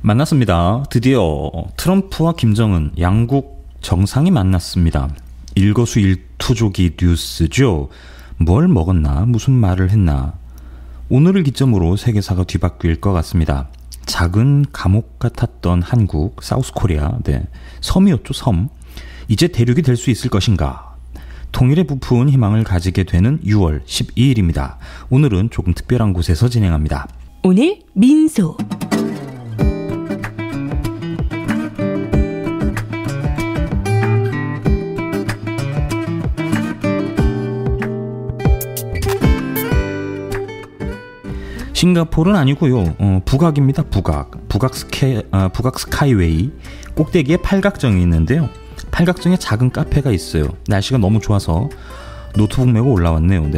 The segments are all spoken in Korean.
만났습니다. 드디어 트럼프와 김정은 양국 정상이 만났습니다. 일거수일투족이 뉴스죠. 뭘 먹었나, 무슨 말을 했나. 오늘을 기점으로 세계사가 뒤바뀔 것 같습니다. 작은 감옥 같았던 한국, 사우스코리아, 섬이었죠, 섬. 이제 대륙이 될 수 있을 것인가. 통일에 부푼 희망을 가지게 되는 6월 12일입니다. 오늘은 조금 특별한 곳에서 진행합니다. 오늘 민소. 싱가포르는 아니고요. 북악입니다. 북악 스카이웨이 꼭대기에 팔각정이 있는데요. 팔각정에 작은 카페가 있어요. 날씨가 너무 좋아서 노트북 메고 올라왔네요.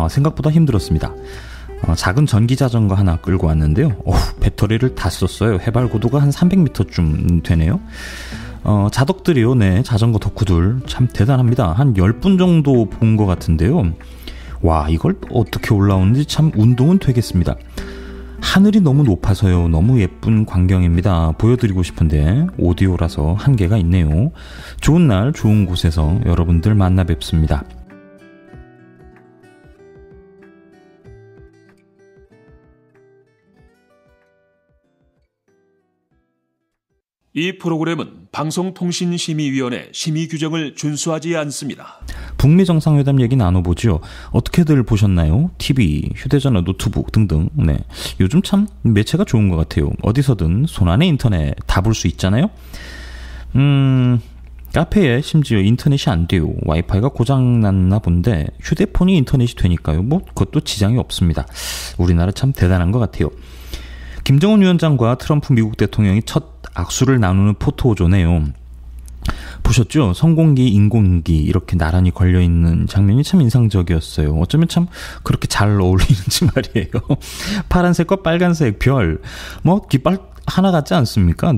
생각보다 힘들었습니다. 작은 전기자전거 하나 끌고 왔는데요. 배터리를 다 썼어요. 해발 고도가 한 300m쯤 되네요. 자덕들이요. 자전거 덕후들 참 대단합니다. 한 10분 정도 본 것 같은데요. 와, 이걸 어떻게 올라오는지 참 운동은 되겠습니다. 하늘이 너무 높아서요. 너무 예쁜 광경입니다. 보여드리고 싶은데 오디오라서 한계가 있네요. 좋은 날 좋은 곳에서 여러분들 만나 뵙습니다. 이 프로그램은 방송통신심의위원회 심의 규정을 준수하지 않습니다. 북미 정상회담 얘기 나눠보죠. 어떻게들 보셨나요? TV, 휴대전화, 노트북 등등. 요즘 참 매체가 좋은 것 같아요. 어디서든 손안의 인터넷 다 볼 수 있잖아요. 카페에 심지어 인터넷이 안 돼요. 와이파이가 고장났나 본데 휴대폰이 인터넷이 되니까요. 그것도 지장이 없습니다. 우리나라 참 대단한 것 같아요. 김정은 위원장과 트럼프 미국 대통령이 첫 악수를 나누는 포토조네요. 보셨죠? 성공기, 인공기 이렇게 나란히 걸려있는 장면이 참 인상적이었어요. 어쩌면 참 그렇게 잘 어울리는지 말이에요. 파란색과 빨간색 별, 깃발 하나 같지 않습니까?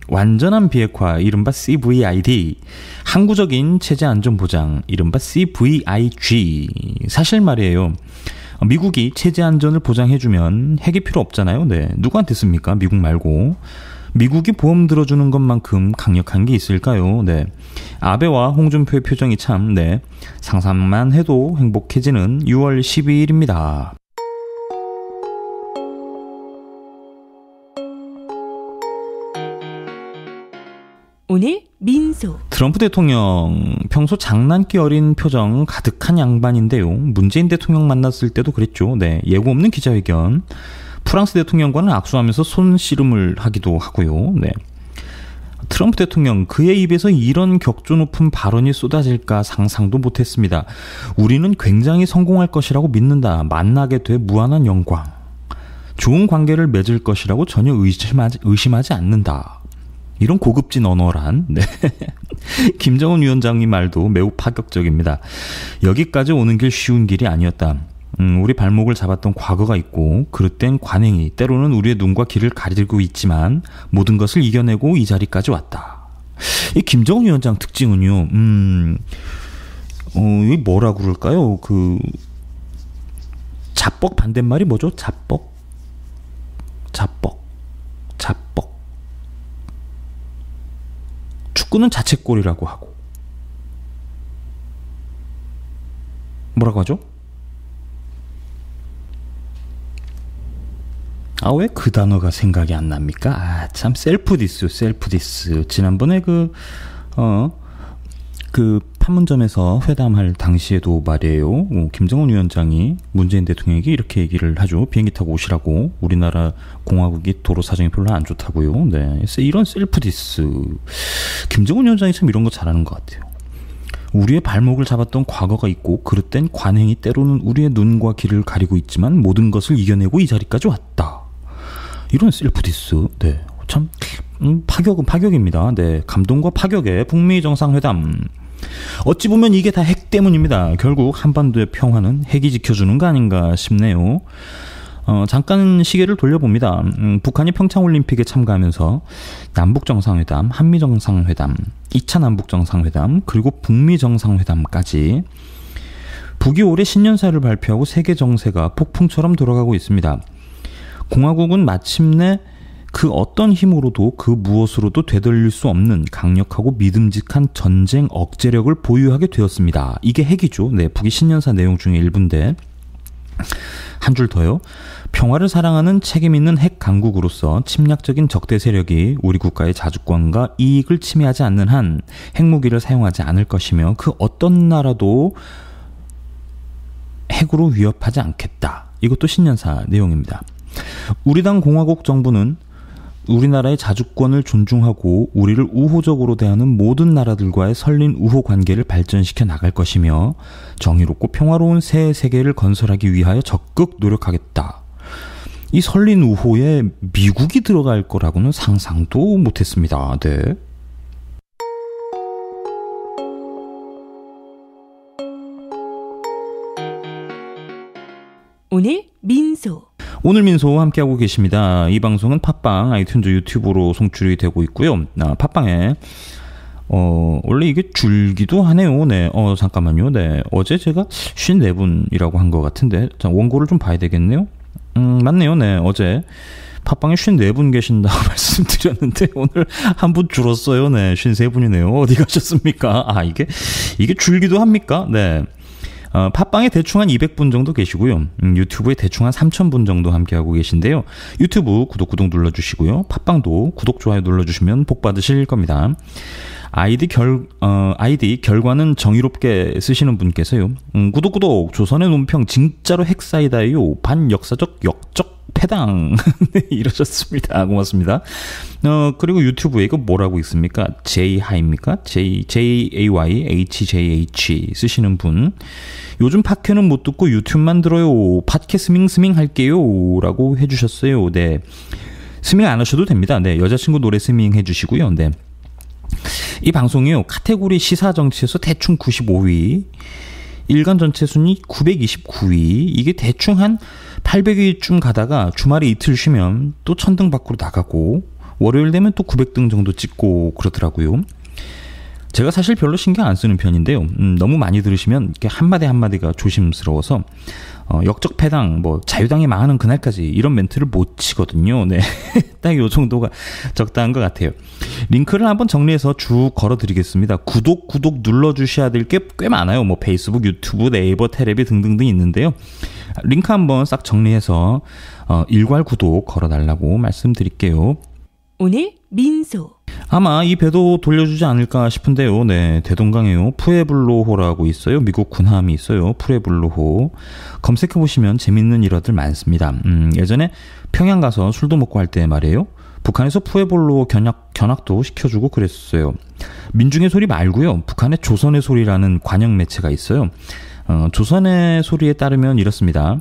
완전한 비핵화, 이른바 CVID, 항구적인 체제 안전 보장, 이른바 CVIG. 사실 말이에요. 미국이 체제 안전을 보장해주면 핵이 필요 없잖아요. 누구한테 씁니까? 미국 말고. 미국이 보험 들어주는 것만큼 강력한 게 있을까요? 아베와 홍준표의 표정이 참, 상상만 해도 행복해지는 6월 12일입니다. 오늘 민소. 트럼프 대통령 평소 장난기 어린 표정 가득한 양반인데요. 문재인 대통령 만났을 때도 그랬죠. 예고 없는 기자회견. 프랑스 대통령과는 악수하면서 손씨름을 하기도 하고요. 트럼프 대통령, 그의 입에서 이런 격조 높은 발언이 쏟아질까 상상도 못했습니다. 우리는 굉장히 성공할 것이라고 믿는다. 만나게 돼 무한한 영광. 좋은 관계를 맺을 것이라고 전혀 의심하지 않는다. 이런 고급진 언어란 김정은 위원장님 말도 매우 파격적입니다. 여기까지 오는 길 쉬운 길이 아니었다. 우리 발목을 잡았던 과거가 있고 그릇된 관행이 때로는 우리의 눈과 귀를 가리고 있지만 모든 것을 이겨내고 이 자리까지 왔다. 이 김정은 위원장 특징은요. 이 뭐라 그럴까요? 자뻑 반대말이 뭐죠? 자뻑. 축구는 자책골이라고 하고. 뭐라고 하죠? 왜 그 단어가 생각이 안 납니까? 참, 셀프디스. 지난번에 판문점에서 회담할 당시에도 말이에요. 김정은 위원장이 문재인 대통령에게 이렇게 얘기를 하죠. 비행기 타고 오시라고. 우리나라 공화국이 도로 사정이 별로 안 좋다고요. 이런 셀프디스. 김정은 위원장이 참 이런 거 잘하는 것 같아요. 우리의 발목을 잡았던 과거가 있고 그릇된 관행이 때로는 우리의 눈과 귀를 가리고 있지만 모든 것을 이겨내고 이 자리까지 왔다. 이런 셀프디스. 참 파격은 파격입니다. 감동과 파격의 북미 정상회담. 어찌 보면 이게 다 핵 때문입니다. 결국 한반도의 평화는 핵이 지켜주는 거 아닌가 싶네요. 잠깐 시계를 돌려봅니다. 북한이 평창올림픽에 참가하면서 남북정상회담, 한미정상회담, 2차 남북정상회담, 그리고 북미정상회담까지 북이 올해 신년사를 발표하고 세계 정세가 폭풍처럼 돌아가고 있습니다. 공화국은 마침내 그 어떤 힘으로도 그 무엇으로도 되돌릴 수 없는 강력하고 믿음직한 전쟁 억제력을 보유하게 되었습니다. 이게 핵이죠. 네, 북이 신년사 내용 중에 일부인데 한 줄 더요. 평화를 사랑하는 책임있는 핵 강국으로서 침략적인 적대 세력이 우리 국가의 자주권과 이익을 침해하지 않는 한 핵무기를 사용하지 않을 것이며 그 어떤 나라도 핵으로 위협하지 않겠다. 이것도 신년사 내용입니다. 우리 당 공화국 정부는 우리나라의 자주권을 존중하고 우리를 우호적으로 대하는 모든 나라들과의 설린 우호 관계를 발전시켜 나갈 것이며 정의롭고 평화로운 새 세계를 건설하기 위하여 적극 노력하겠다. 이 설린 우호에 미국이 들어갈 거라고는 상상도 못했습니다. 네. 오늘 민소. 오늘 민소 함께하고 계십니다. 이 방송은 팟빵, 아이튠즈, 유튜브로 송출이 되고 있고요. 팟빵에 원래 이게 줄기도 하네요. 네. 잠깐만요. 네. 어제 제가 54분이라고 한 것 같은데 자, 원고를 좀 봐야 되겠네요. 맞네요. 네. 어제 팟빵에 54분 계신다고 말씀드렸는데 오늘 한 분 줄었어요. 네. 53분이네요. 어디 가셨습니까? 이게 줄기도 합니까? 네. 팟빵에 대충 한 200분 정도 계시고요. 유튜브에 대충 한 3000분 정도 함께하고 계신데요. 유튜브 구독 눌러주시고요. 팟빵도 구독, 좋아요 눌러주시면 복 받으실 겁니다. 아이디 결과는 정의롭게 쓰시는 분께서요. 구독 조선의 논평 진짜로 핵사이다요. 반역사적 역적 패당 네, 이러셨습니다. 고맙습니다. 그리고 유튜브에 이거 뭐라고 있습니까? J하입니까? JAYHJH 쓰시는 분. 요즘 팟캐는 못 듣고 유튜브만 들어요. 팟캐 스밍 할게요. 라고 해주셨어요. 네. 스밍 안 하셔도 됩니다. 네. 여자친구 노래 스밍 해주시고요. 네. 이 방송이요. 카테고리 시사 정치에서 대충 95위. 일간 전체 순위 929위. 이게 대충 한 800위쯤 가다가 주말에 이틀 쉬면 또 1000등 밖으로 나가고 월요일 되면 또 900등 정도 찍고 그러더라고요. 제가 사실 별로 신경 안 쓰는 편인데요. 너무 많이 들으시면 이렇게 한마디 한마디가 조심스러워서 역적 패당, 자유당이 망하는 그날까지 이런 멘트를 못 치거든요. 네. 딱 요 정도가 적당한 것 같아요. 링크를 한번 정리해서 쭉 걸어드리겠습니다. 구독 눌러주셔야 될 게 꽤 많아요. 페이스북, 유튜브, 네이버, 테레비 등등등 있는데요. 링크 한번 싹 정리해서 일괄 구독 걸어달라고 말씀드릴게요. 오늘 민소. 아마 이 배도 돌려주지 않을까 싶은데요. 네, 대동강에요. 푸에블로호라고 있어요. 미국 군함이 있어요. 푸에블로호. 검색해보시면 재밌는 일화들 많습니다. 예전에 평양 가서 술도 먹고 할 때 말이에요. 북한에서 푸에블로호 견학도 시켜주고 그랬어요. 민중의 소리 말고요. 북한의 조선의 소리라는 관영 매체가 있어요. 조선의 소리에 따르면 이렇습니다.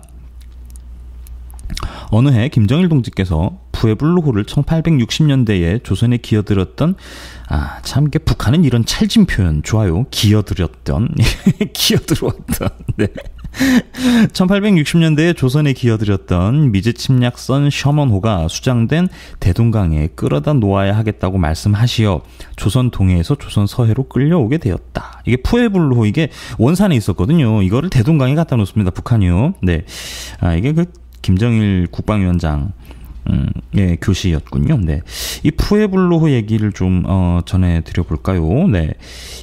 어느 해 김정일 동지께서 푸에블로호를 1860년대에 조선에 기어들었던 참 이게 북한은 이런 찰진 표현 좋아요. 기어들었던 기어들었던 네. 1860년대에 조선에 기어들었던 미제 침략선 셔먼호가 수장된 대동강에 끌어다 놓아야 하겠다고 말씀하시어 조선 동해에서 조선 서해로 끌려오게 되었다. 이게 푸에블로호 이게 원산에 있었거든요. 이거를 대동강에 갖다 놓습니다. 북한이요. 네. 이게 그 김정일 국방위원장 예, 교시였군요. 네. 이 푸에블로호 얘기를 좀 전해 드려 볼까요? 네.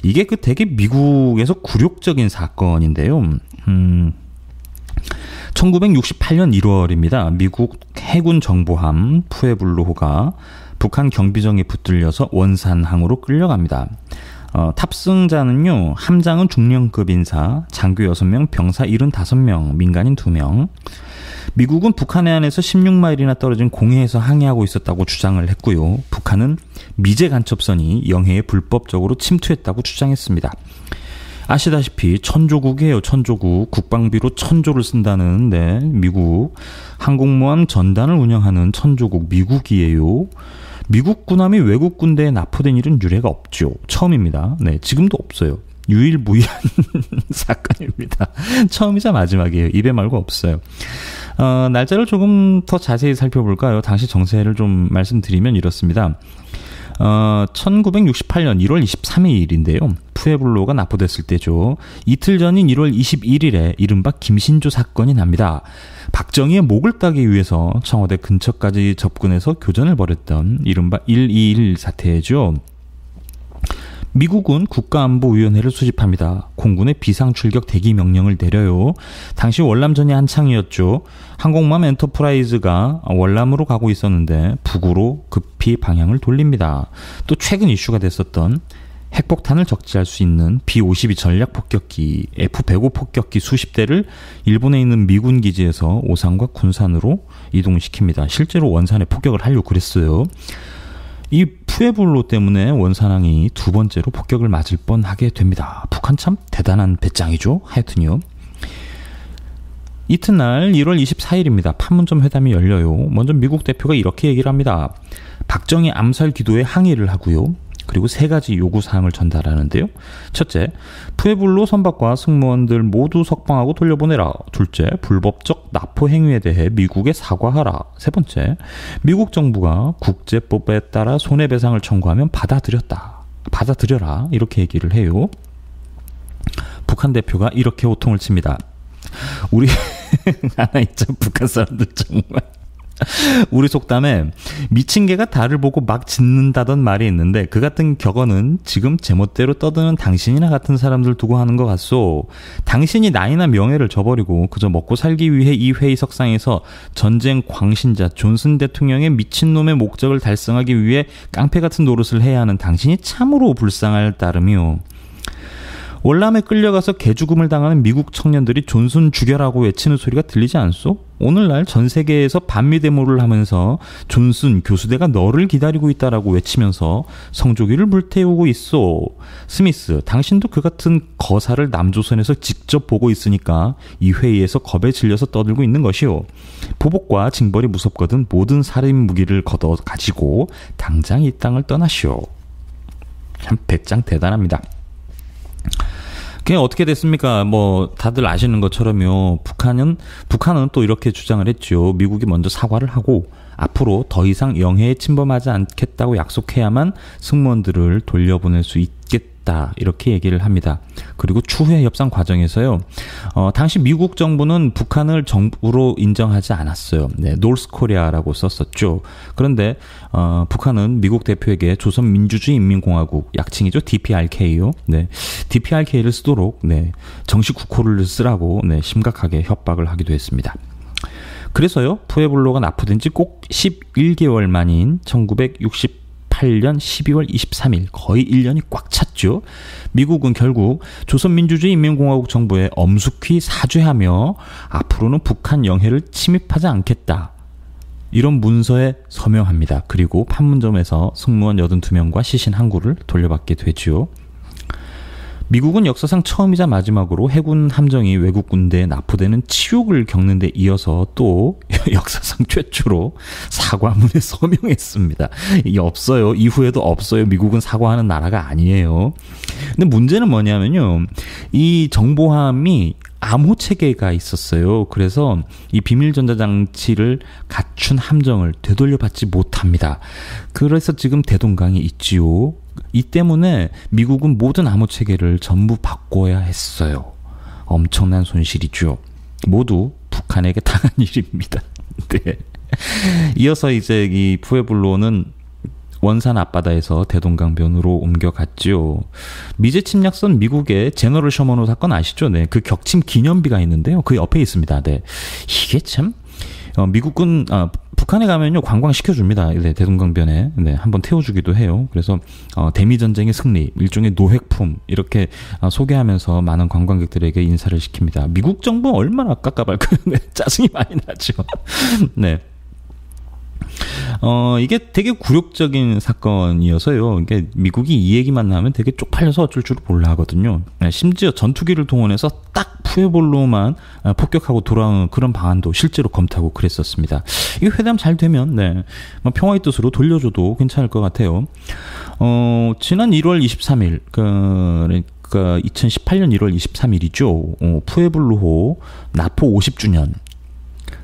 이게 그 되게 미국에서 굴욕적인 사건인데요. 1968년 1월입니다. 미국 해군 정보함 푸에블로호가 북한 경비정에 붙들려서 원산항으로 끌려갑니다. 탑승자는요. 함장은 중령급 인사, 장교 6명, 병사 75명, 민간인 2명. 미국은 북한 해안에서 16마일이나 떨어진 공해에서 항해하고 있었다고 주장을 했고요. 북한은 미제 간첩선이 영해에 불법적으로 침투했다고 주장했습니다. 아시다시피 천조국이에요. 천조국. 국방비로 1000조를 쓴다는 네, 미국. 항공모함 전단을 운영하는 천조국 미국이에요. 미국 군함이 외국 군대에 납포된 일은 유례가 없죠. 처음입니다. 네, 지금도 없어요. 유일무이한 사건입니다. 처음이자 마지막이에요. 입에 말고 없어요. 날짜를 조금 더 자세히 살펴볼까요? 당시 정세를 좀 말씀드리면 이렇습니다. 1968년 1월 23일인데요. 푸에블로가 납포됐을 때죠. 이틀 전인 1월 21일에 이른바 김신조 사건이 납니다. 박정희의 목을 따기 위해서 청와대 근처까지 접근해서 교전을 벌였던 이른바 121 사태죠. 미국은 국가안보위원회를 수집합니다. 공군의 비상출격 대기 명령을 내려요. 당시 월남전이 한창이었죠. 항공모함 엔터프라이즈가 월남으로 가고 있었는데 북으로 급히 방향을 돌립니다. 또 최근 이슈가 됐었던 핵폭탄을 적재할 수 있는 B-52 전략폭격기, F-105 폭격기 수십 대를 일본에 있는 미군 기지에서 오산과 군산으로 이동시킵니다. 실제로 원산에 폭격을 하려고 그랬어요. 이 푸에블로 때문에 원산항이 두 번째로 폭격을 맞을 뻔하게 됩니다. 북한 참 대단한 배짱이죠. 하여튼요. 이튿날 1월 24일입니다. 판문점 회담이 열려요. 먼저 미국 대표가 이렇게 얘기를 합니다. 박정희 암살 기도에 항의를 하고요. 그리고 세 가지 요구사항을 전달하는데요. 첫째, 푸에블로 선박과 승무원들 모두 석방하고 돌려보내라. 둘째, 불법적 납포 행위에 대해 미국에 사과하라. 세 번째, 미국 정부가 국제법에 따라 손해배상을 청구하면 받아들여라. 이렇게 얘기를 해요. 북한 대표가 이렇게 호통을 칩니다. 우리 하나 있죠. 북한 사람들 정말. 우리 속담에 미친 개가 달을 보고 막 짖는다던 말이 있는데 그 같은 격언은 지금 제멋대로 떠드는 당신이나 같은 사람들 두고 하는 것 같소. 당신이 나이나 명예를 저버리고 그저 먹고 살기 위해 이 회의석상에서 전쟁 광신자 존슨 대통령의 미친놈의 목적을 달성하기 위해 깡패 같은 노릇을 해야 하는 당신이 참으로 불쌍할 따름이오. 월남에 끌려가서 개죽음을 당하는 미국 청년들이 존슨 죽여라고 외치는 소리가 들리지 않소? 오늘날 전 세계에서 반미 데모를 하면서 존슨 교수대가 너를 기다리고 있다라고 외치면서 성조기를 불태우고 있소. 스미스, 당신도 그 같은 거사를 남조선에서 직접 보고 있으니까 이 회의에서 겁에 질려서 떠들고 있는 것이오. 보복과 징벌이 무섭거든 모든 살인 무기를 걷어 가지고 당장 이 땅을 떠나시오. 참 배짱 대단합니다. 그게 어떻게 됐습니까? 뭐 다들 아시는 것처럼요. 북한은 또 이렇게 주장을 했죠. 미국이 먼저 사과를 하고 앞으로 더 이상 영해에 침범하지 않겠다고 약속해야만 승무원들을 돌려보낼 수 있겠다. 이렇게 얘기를 합니다. 그리고 추후의 협상 과정에서요. 당시 미국 정부는 북한을 정부로 인정하지 않았어요. 네, 노스코리아라고 썼었죠. 그런데 북한은 미국 대표에게 조선민주주의인민공화국, 약칭이죠. DPRK요. 네, DPRK를 쓰도록 정식 국호를 쓰라고 심각하게 협박을 하기도 했습니다. 그래서요, 푸에블로가 납포된 지 꼭 11개월 만인 1968년 12월 23일, 거의 1년이 꽉 찼죠. 미국은 결국 조선민주주의인민공화국 정부에 엄숙히 사죄하며 앞으로는 북한 영해를 침입하지 않겠다. 이런 문서에 서명합니다. 그리고 판문점에서 승무원 82명과 시신 한 구를 돌려받게 되죠. 미국은 역사상 처음이자 마지막으로 해군 함정이 외국 군대에 납포되는 치욕을 겪는 데 이어서 또 역사상 최초로 사과문에 서명했습니다. 이게 없어요. 이후에도 없어요. 미국은 사과하는 나라가 아니에요. 근데 문제는 뭐냐면요. 이 정보함이 암호 체계가 있었어요. 그래서 이 비밀 전자장치를 갖춘 함정을 되돌려받지 못합니다. 그래서 지금 대동강이 있지요. 이 때문에 미국은 모든 암호 체계를 전부 바꿔야 했어요. 엄청난 손실이죠. 모두 북한에게 당한 일입니다. 네. 이어서 이제 이 푸에블로는 원산 앞바다에서 대동강변으로 옮겨갔죠. 미제 침략선 미국의 제너럴 셔먼호 사건 아시죠? 네, 그 격침 기념비가 있는데요. 그 옆에 있습니다. 네, 이게 참 미국은 북한에 가면요 관광 시켜줍니다. 네, 대동강변에 한번 태워주기도 해요. 그래서 대미 전쟁의 승리, 일종의 노획품 이렇게 소개하면서 많은 관광객들에게 인사를 시킵니다. 미국 정부 얼마나 깝깝할까요? 네, 짜증이 많이 나죠. 네. 이게 되게 굴욕적인 사건이어서요. 이게 미국이 이 얘기만 나오면 되게 쪽팔려서 어쩔 줄 몰라 하거든요. 심지어 전투기를 동원해서 딱 푸에블로만 폭격하고 돌아오는 그런 방안도 실제로 검토하고 그랬었습니다. 이 회담 잘 되면 평화의 뜻으로 돌려줘도 괜찮을 것 같아요. 지난 1월 23일 그러니까 2018년 1월 23일이죠. 푸에블로호 납포 50주년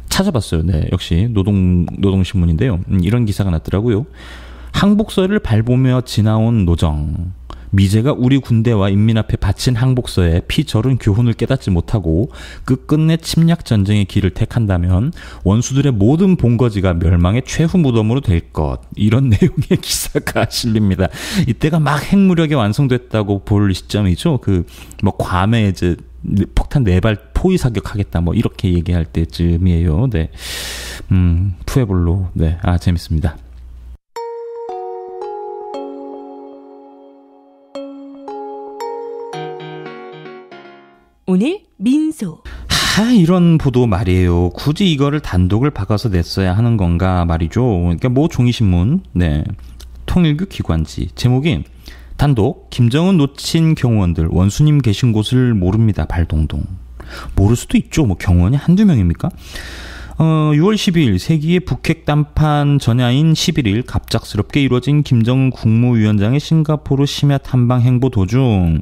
찾아봤어요. 네, 역시 노동신문인데요. 이런 기사가 났더라고요. 항복서를 밟으며 지나온 노정, 미제가 우리 군대와 인민 앞에 바친 항복서에 피절은 교훈을 깨닫지 못하고 끝끝내 침략 전쟁의 길을 택한다면 원수들의 모든 본거지가 멸망의 최후 무덤으로 될 것. 이런 내용의 기사가 실립니다. 이때가 막 핵무력이 완성됐다고 볼 시점이죠. 괌에 이제 폭탄 4발 포위 사격하겠다 이렇게 얘기할 때쯤이에요. 네. 푸에볼로. 네. 재밌습니다. 오늘 민소. 이런 보도 말이에요. 굳이 이거를 단독을 박아서 냈어야 하는 건가 말이죠. 그러니까 종이신문, 네, 통일교 기관지. 제목이 단독 김정은 놓친 경호원들 원수님 계신 곳을 모릅니다. 발동동. 모를 수도 있죠. 경호원이 한두 명입니까? 6월 12일 세기의 북핵 담판 전야인 11일 갑작스럽게 이루어진 김정은 국무위원장의 싱가포르 심야 탐방 행보 도중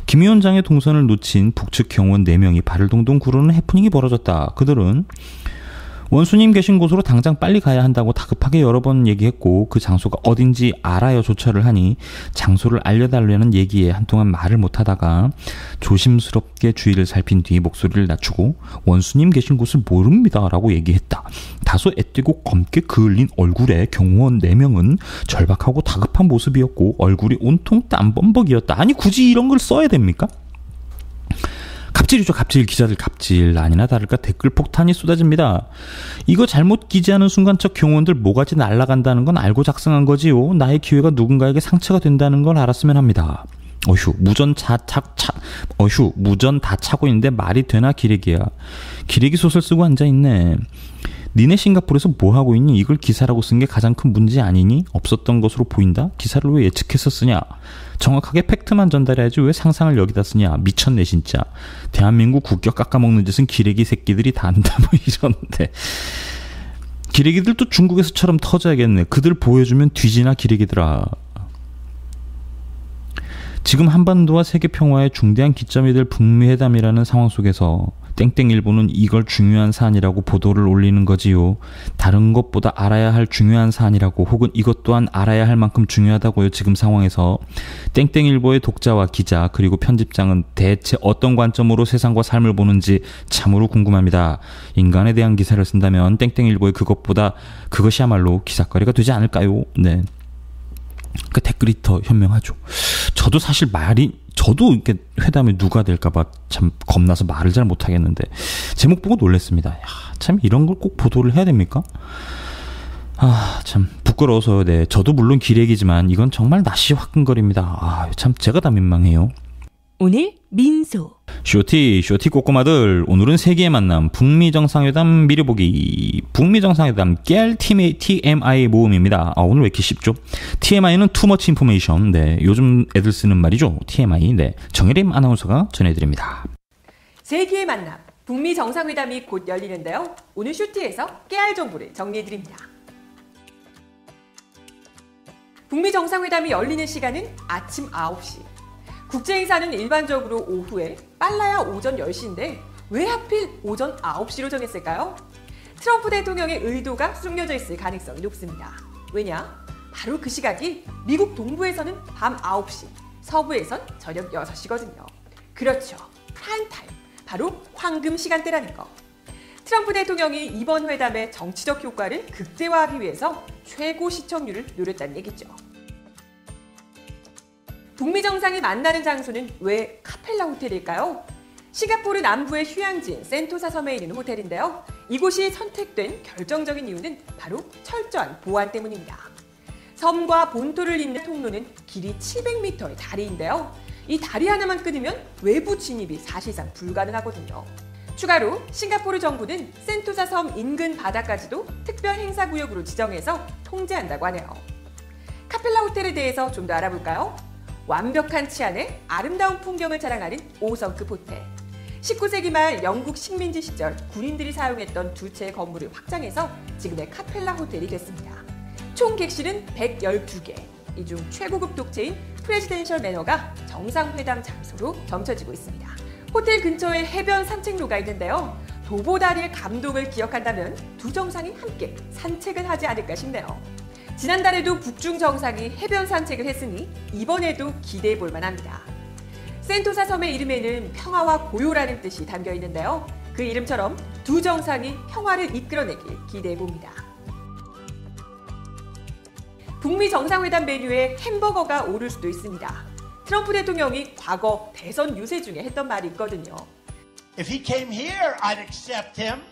김 위원장의 동선을 놓친 북측 경호원 4명이 발을 동동 구르는 해프닝이 벌어졌다. 그들은 원수님 계신 곳으로 당장 빨리 가야 한다고 다급하게 여러 번 얘기했고 그 장소가 어딘지 알아야 조처를 하니 장소를 알려달라는 얘기에 한동안 말을 못하다가 조심스럽게 주위를 살핀 뒤 목소리를 낮추고 원수님 계신 곳을 모릅니다 라고 얘기했다. 다소 애띠고 검게 그을린 얼굴의 경호원 4명은 절박하고 다급한 모습이었고 얼굴이 온통 땀범벅이었다. 아니 굳이 이런 걸 써야 됩니까? 갑질이죠. 갑질. 기자들 갑질. 아니나 다를까 댓글 폭탄이 쏟아집니다. 이거 잘못 기재하는 순간 저 경호원들 모가지 날아간다는 건 알고 작성한 거지요. 나의 기회가 누군가에게 상처가 된다는 걸 알았으면 합니다. 무전 다 차고 있는데 말이 되나 기레기야. 기레기 소설 쓰고 앉아있네. 니네 싱가포르에서 뭐하고 있니? 이걸 기사라고 쓴 게 가장 큰 문제 아니니? 없었던 것으로 보인다? 기사를 왜 예측해서 쓰냐? 정확하게 팩트만 전달해야지 왜 상상을 여기다 쓰냐? 미쳤네 진짜. 대한민국 국격 깎아먹는 짓은 기레기 새끼들이 다 한다 이러는데 기레기들도 중국에서처럼 터져야겠네. 그들 보여주면 뒤지나 기레기들아. 지금 한반도와 세계 평화의 중대한 기점이 될 북미 회담이라는 상황 속에서 땡땡일보는 이걸 중요한 사안이라고 보도를 올리는 거지요. 다른 것보다 알아야 할 중요한 사안이라고 혹은 이것 또한 알아야 할 만큼 중요하다고요. 지금 상황에서 땡땡일보의 독자와 기자 그리고 편집장은 대체 어떤 관점으로 세상과 삶을 보는지 참으로 궁금합니다. 인간에 대한 기사를 쓴다면 땡땡일보의 그것이야말로 기사거리가 되지 않을까요? 네. 그 댓글이 더 현명하죠. 저도 사실 저도 이렇게 회담에 누가 될까봐 참 겁나서 말을 잘 못하겠는데 제목 보고 놀랐습니다. 참 이런 걸 꼭 보도를 해야 됩니까? 참 부끄러워서요. 네, 저도 물론 기레기지만 이건 정말 낯이 화끈거립니다. 참 제가 다 민망해요. 오늘 민소. 쇼티 꼬꼬마들, 오늘은 세계의 만남 북미 정상회담 미려보기. 북미 정상회담 깨알 TMI 모음입니다. 오늘 왜 이렇게 쉽죠? TMI는 too much information. 네, 요즘 애들 쓰는 말이죠. TMI. 네, 정혜림 아나운서가 전해드립니다. 세계의 만남 북미 정상회담이 곧 열리는데요. 오늘 쇼티에서 깨알 정보를 정리해드립니다. 북미 정상회담이 열리는 시간은 아침 9시. 국제행사는 일반적으로 오후에, 빨라야 오전 10시인데 왜 하필 오전 9시로 정했을까요? 트럼프 대통령의 의도가 숨겨져 있을 가능성이 높습니다. 왜냐? 바로 그 시각이 미국 동부에서는 밤 9시, 서부에선 저녁 6시거든요. 그렇죠. 프라임타임. 바로 황금 시간대라는 거. 트럼프 대통령이 이번 회담의 정치적 효과를 극대화하기 위해서 최고 시청률을 노렸다는 얘기죠. 북미 정상이 만나는 장소는 왜 카펠라 호텔일까요? 싱가포르 남부의 휴양지인 센토사 섬에 있는 호텔인데요. 이곳이 선택된 결정적인 이유는 바로 철저한 보안 때문입니다. 섬과 본토를 잇는 통로는 길이 700m의 다리인데요. 이 다리 하나만 끊으면 외부 진입이 사실상 불가능하거든요. 추가로 싱가포르 정부는 센토사 섬 인근 바다까지도 특별 행사구역으로 지정해서 통제한다고 하네요. 카펠라 호텔에 대해서 좀 더 알아볼까요? 완벽한 치안에 아름다운 풍경을 자랑하는 5성급 호텔. 19세기 말 영국 식민지 시절 군인들이 사용했던 두 채의 건물을 확장해서 지금의 카펠라 호텔이 됐습니다. 총 객실은 112개. 이 중 최고급 독채인 프레지덴셜 매너가 정상회담 장소로 점쳐지고 있습니다. 호텔 근처에 해변 산책로가 있는데요. 도보다리의 감동을 기억한다면 두 정상이 함께 산책을 하지 않을까 싶네요. 지난달에도 북중 정상이 해변 산책을 했으니 이번에도 기대해 볼 만합니다. 센토사 섬의 이름에는 평화와 고요라는 뜻이 담겨 있는데요. 그 이름처럼 두 정상이 평화를 이끌어내길 기대해 봅니다. 북미 정상회담 메뉴에 햄버거가 오를 수도 있습니다. 트럼프 대통령이 과거 대선 유세 중에 했던 말이 있거든요. If he came here, I'd accept him.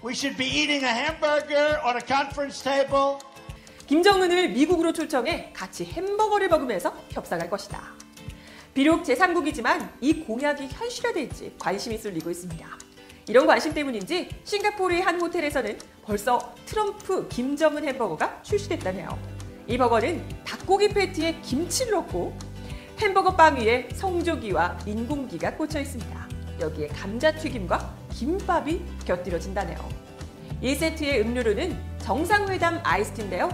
We should be eating a hamburger on a conference table. 김정은을 미국으로 초청해 같이 햄버거를 먹으면서 협상할 것이다. 비록 제3국이지만 이 공약이 현실화될지 관심이 쏠리고 있습니다. 이런 관심 때문인지 싱가포르의 한 호텔에서는 벌써 트럼프 김정은 햄버거가 출시됐다네요. 이 버거는 닭고기 패티에 김치를 넣고 햄버거 빵 위에 성조기와 인공기가 꽂혀 있습니다. 여기에 감자튀김과 김밥이 곁들여진다네요. 이 세트의 음료로는 정상회담 아이스티인데요.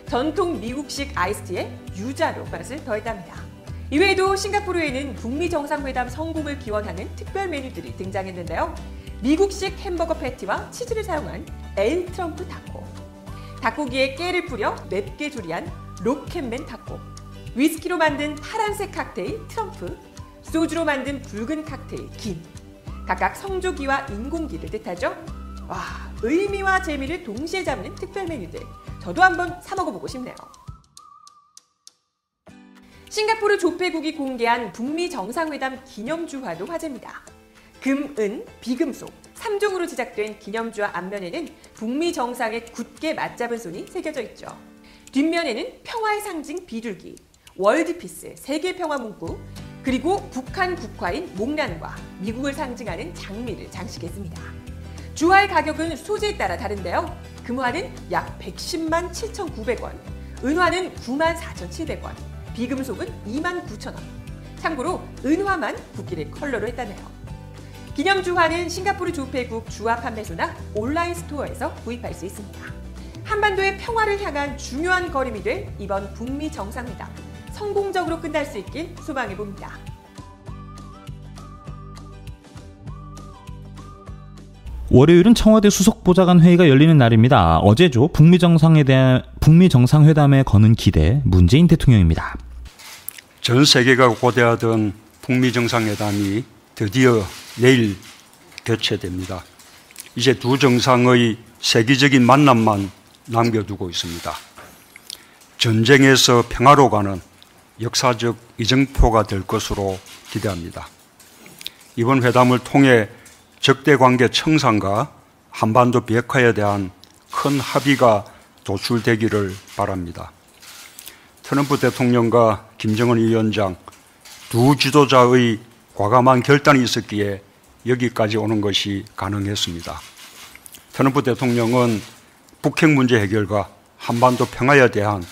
전통 미국식 아이스티에 유자로 맛을 더했답니다. 이외에도 싱가포르에는 북미 정상회담 성공을 기원하는 특별 메뉴들이 등장했는데요. 미국식 햄버거 패티와 치즈를 사용한 엘 트럼프 타코, 닭고기에 깨를 뿌려 맵게 조리한 로켓맨 타코, 위스키로 만든 파란색 칵테일 트럼프, 소주로 만든 붉은 칵테일 긴, 각각 성조기와 인공기를 뜻하죠. 와, 의미와 재미를 동시에 잡는 특별 메뉴들, 저도 한번 사 먹어보고 싶네요. 싱가포르 조폐국이 공개한 북미 정상회담 기념주화도 화제입니다. 금, 은, 비금속 3종으로 제작된 기념주화 앞면에는 북미 정상의 굳게 맞잡은 손이 새겨져 있죠. 뒷면에는 평화의 상징 비둘기, 월드피스 세계평화 문구, 그리고 북한 국화인 목란과 미국을 상징하는 장미를 장식했습니다. 주화의 가격은 소재에 따라 다른데요. 금화는 약 110만 7,900원, 은화는 9만 4,700원, 비금속은 2만 9,000원. 참고로 은화만 국기를 컬러로 했다네요. 기념주화는 싱가포르 조폐국 주화 판매소나 온라인 스토어에서 구입할 수 있습니다. 한반도의 평화를 향한 중요한 걸음이 될 이번 북미 정상회담, 성공적으로 끝날 수 있길 소망해봅니다. 월요일은 청와대 수석보좌관 회의가 열리는 날입니다. 어제죠. 북미 정상회담에 거는 기대, 문재인 대통령입니다. 전 세계가 고대하던 북미 정상회담이 드디어 내일 개최됩니다. 이제 두 정상의 세계적인 만남만 남겨두고 있습니다. 전쟁에서 평화로 가는 역사적 이정표가 될 것으로 기대합니다. 이번 회담을 통해 적대관계 청산과 한반도 비핵화에 대한 큰 합의가 도출되기를 바랍니다. 트럼프 대통령과 김정은 위원장 두 지도자의 과감한 결단이 있었기에 여기까지 오는 것이 가능했습니다. 트럼프 대통령은 북핵 문제 해결과 한반도 평화에 대한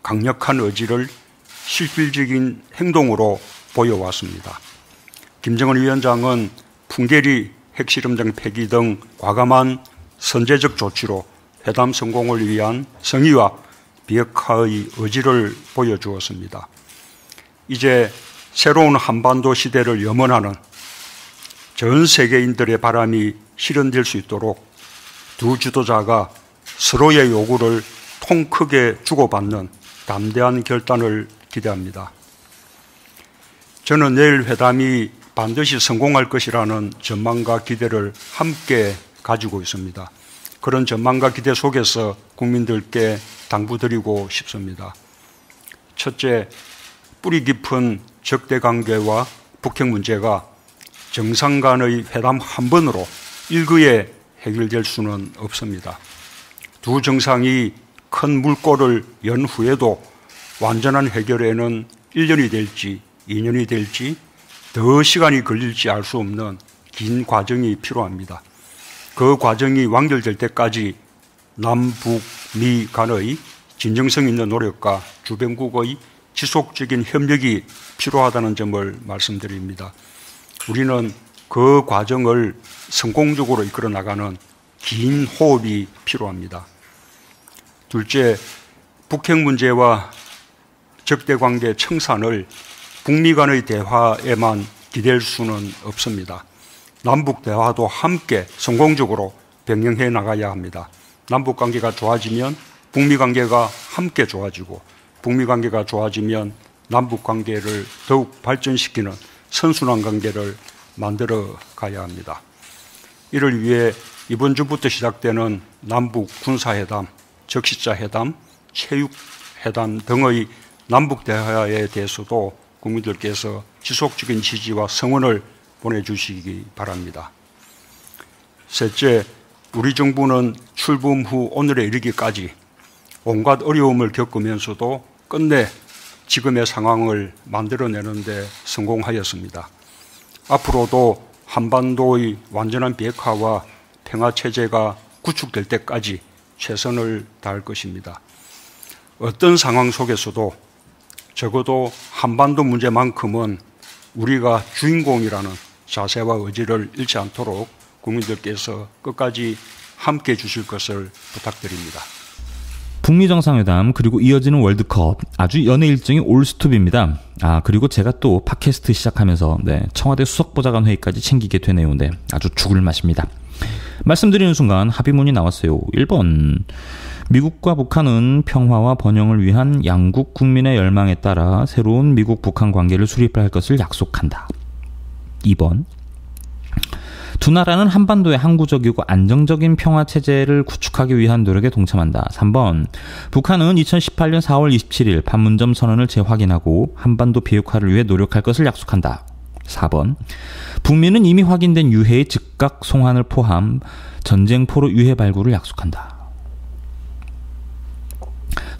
강력한 의지를 실질적인 행동으로 보여왔습니다. 김정은 위원장은 풍계리 핵실험장 폐기 등 과감한 선제적 조치로 회담 성공을 위한 성의와 비핵화의 의지를 보여주었습니다. 이제 새로운 한반도 시대를 염원하는 전 세계인들의 바람이 실현될 수 있도록 두 지도자가 서로의 요구를 통 크게 주고받는 담대한 결단을 기대합니다. 저는 내일 회담이 반드시 성공할 것이라는 전망과 기대를 함께 가지고 있습니다. 그런 전망과 기대 속에서 국민들께 당부드리고 싶습니다. 첫째, 뿌리 깊은 적대 관계와 북핵 문제가 정상 간의 회담 한 번으로 일거에 해결될 수는 없습니다. 두 정상이 큰 물꼬를 연 후에도 완전한 해결에는 1년이 될지 2년이 될지 더 시간이 걸릴지 알 수 없는 긴 과정이 필요합니다. 그 과정이 완결될 때까지 남북미 간의 진정성 있는 노력과 주변국의 지속적인 협력이 필요하다는 점을 말씀드립니다. 우리는 그 과정을 성공적으로 이끌어 나가는 긴 호흡이 필요합니다. 둘째, 북핵 문제와 적대관계 청산을 북미 간의 대화에만 기댈 수는 없습니다. 남북 대화도 함께 성공적으로 병행해 나가야 합니다. 남북 관계가 좋아지면 북미 관계가 함께 좋아지고 북미 관계가 좋아지면 남북 관계를 더욱 발전시키는 선순환 관계를 만들어 가야 합니다. 이를 위해 이번 주부터 시작되는 남북 군사회담, 적시자 회담, 체육회담 등의 남북 대화에 대해서도 국민들께서 지속적인 지지와 성원을 보내주시기 바랍니다. 셋째, 우리 정부는 출범 후 오늘에 이르기까지 온갖 어려움을 겪으면서도 끝내 지금의 상황을 만들어내는 데 성공하였습니다. 앞으로도 한반도의 완전한 비핵화와 평화체제가 구축될 때까지 최선을 다할 것입니다. 어떤 상황 속에서도 적어도 한반도 문제만큼은 우리가 주인공이라는 자세와 의지를 잃지 않도록 국민들께서 끝까지 함께해 주실 것을 부탁드립니다. 북미 정상회담 그리고 이어지는 월드컵 아주 연예 일정이 올스톱입니다. 그리고 제가 또 팟캐스트 시작하면서 청와대 수석보좌관 회의까지 챙기게 되네요. 아주 죽을 맛입니다. 말씀드리는 순간 합의문이 나왔어요. 1번 미국과 북한은 평화와 번영을 위한 양국 국민의 열망에 따라 새로운 미국-북한 관계를 수립할 것을 약속한다. 2번 두 나라는 한반도의 항구적이고 안정적인 평화체제를 구축하기 위한 노력에 동참한다. 3번 북한은 2018년 4월 27일 판문점 선언을 재확인하고 한반도 비핵화를 위해 노력할 것을 약속한다. 4번 북미는 이미 확인된 유해의 즉각 송환을 포함 전쟁포로 유해 발굴을 약속한다.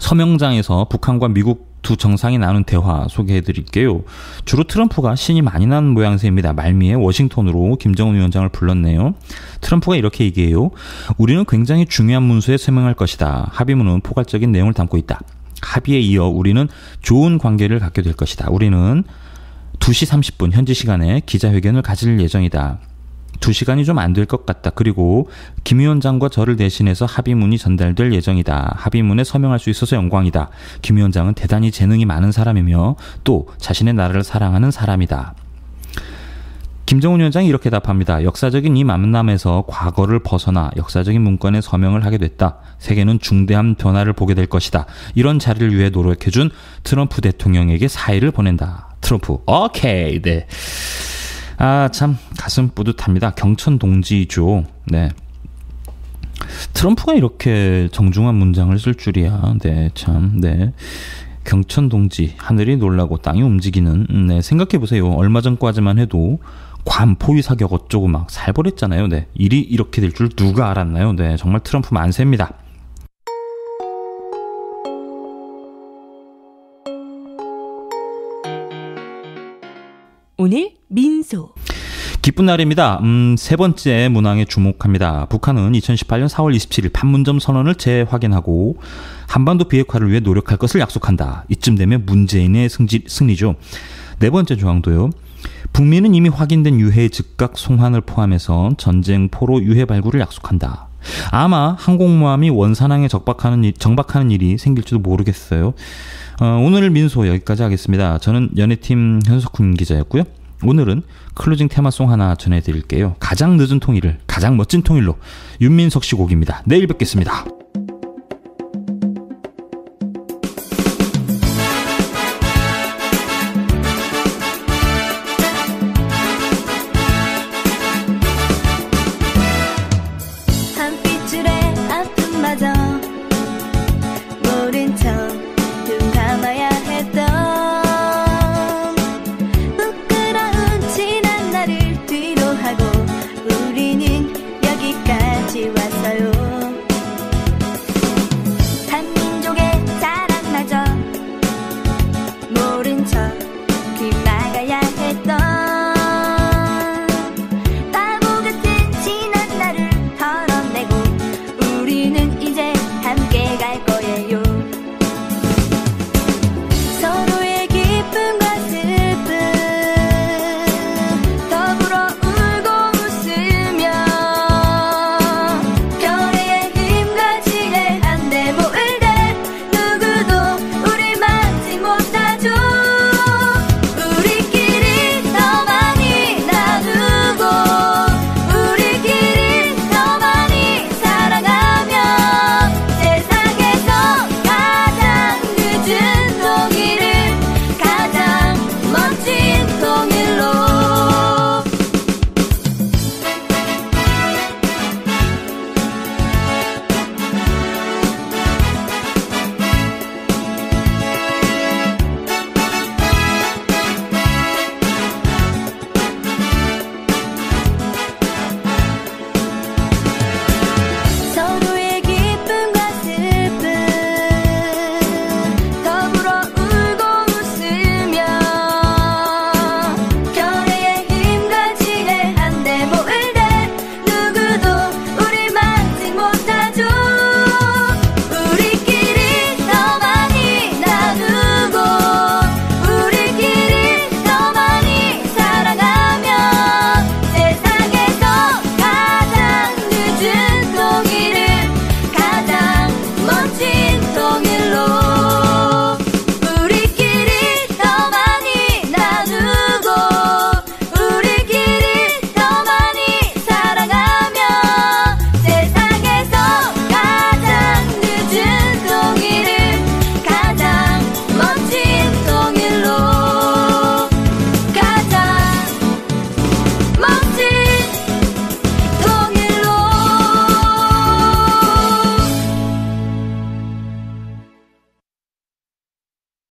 서명장에서 북한과 미국 두 정상이 나눈 대화 소개해드릴게요. 주로 트럼프가 신이 많이 난 모양새입니다. 말미에 워싱턴으로 김정은 위원장을 불렀네요. 트럼프가 이렇게 얘기해요. 우리는 굉장히 중요한 문서에 서명할 것이다. 합의문은 포괄적인 내용을 담고 있다. 합의에 이어 우리는 좋은 관계를 갖게 될 것이다. 우리는 2시 30분 현지 시간에 기자회견을 가질 예정이다. 2시간이 좀 안 될 것 같다. 그리고 김 위원장과 저를 대신해서 합의문이 전달될 예정이다. 합의문에 서명할 수 있어서 영광이다. 김 위원장은 대단히 재능이 많은 사람이며 또 자신의 나라를 사랑하는 사람이다. 김정은 위원장이 이렇게 답합니다. 역사적인 이 만남에서 과거를 벗어나 역사적인 문건에 서명을 하게 됐다. 세계는 중대한 변화를 보게 될 것이다. 이런 자리를 위해 노력해준 트럼프 대통령에게 사의를 보낸다. 트럼프, 오케이. 네. 참 가슴 뿌듯합니다. 경천 동지죠. 네. 트럼프가 이렇게 정중한 문장을 쓸 줄이야. 네, 참. 네. 경천 동지, 하늘이 놀라고 땅이 움직이는. 네, 생각해 보세요. 얼마 전까지만 해도 괌 포위 사격 어쩌고 막 살벌했잖아요. 네. 일이 이렇게 될 줄 누가 알았나요? 네, 정말 트럼프 만세입니다. 오늘 민소. 기쁜 날입니다. 세 번째 문항에 주목합니다. 북한은 2018년 4월 27일 판문점 선언을 재확인하고 한반도 비핵화를 위해 노력할 것을 약속한다. 이쯤 되면 문재인의 승리죠. 네 번째 조항도요. 북미는 이미 확인된 유해의 즉각 송환을 포함해서 전쟁포로 유해 발굴을 약속한다. 아마 항공모함이 원산항에 정박하는 일이 생길지도 모르겠어요. 오늘 민소 여기까지 하겠습니다. 저는 연예팀 현석훈 기자였고요. 오늘은 클로징 테마송 하나 전해드릴게요. 가장 늦은 통일을 가장 멋진 통일로 윤민석 씨 곡입니다. 내일 뵙겠습니다.